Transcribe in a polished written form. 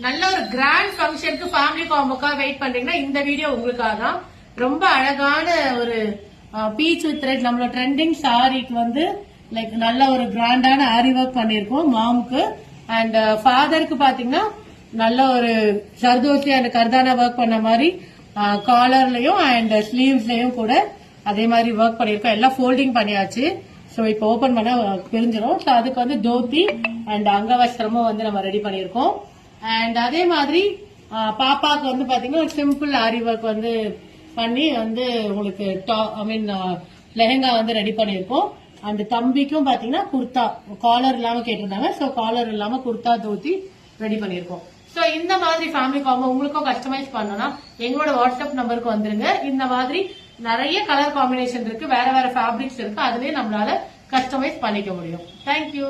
நல்ல ஒரு கிராண்ட் ஃபங்க்ஷனுக்கு ஃபேமிலி காம்போக்காக வெயிட் பண்றீங்கன்னா இந்த வீடியோ உங்களுக்காக தான். ரொம்ப அழகான ஒரு பீச் வித் ரெட் நம்மளோட ட்ரெண்டிங் சாரிக்கு வந்து லைக் நல்ல ஒரு கிராண்டான ஆரி ஒர்க் பண்ணிருக்கோம் மாமுக்கு. அண்ட் ஃபாதருக்கு பாத்தீங்கன்னா நல்ல ஒரு ஜர்தோசி அண்ட் கர்தானா ஒர்க் பண்ண மாதிரி காலர்லயும் அண்ட் ஸ்லீவ்ஸ்லயும் கூட அதே மாதிரி ஒர்க் பண்ணிருக்கோம். எல்லாம் ஃபோல்டிங் பண்ணியாச்சு. சோ இப்போ ஓபன் பண்ண பிரிஞ்சிடும். சோ அதுக்கு வந்து தோத்தி அண்ட் அங்கவஸ்திரமும் வந்து நம்ம ரெடி பண்ணிருக்கோம். அண்ட் அதே மாதிரி பாப்பாக்கு வந்து பாத்தீங்கன்னா ஒரு சிம்பிள் ஆரி ஒர்க் வந்து பண்ணி வந்து உங்களுக்கு ஐ மீன் லெஹங்கா வந்து ரெடி பண்ணிருக்கோம். அண்ட் தம்பிக்கும் பாத்தீங்கன்னா குர்தா காலர் இல்லாம கேட்டிருந்தாங்க. சோ காலர் இல்லாம குர்தா தோத்தி ரெடி பண்ணிருக்கோம். சோ இந்த மாதிரி ஃபேமிலி காம்போ உங்களுக்கும் கஸ்டமைஸ் பண்ணணும்னா எங்களோட வாட்ஸ்அப் நம்பருக்கு வந்துருங்க. இந்த மாதிரி நிறைய கலர் காம்பினேஷன் இருக்கு, வேற வேற ஃபேப்ரிக்ஸ் இருக்கு, அதுலயே நம்மளால கஸ்டமைஸ் பண்ணிக்க முடியும். தேங்க்யூ.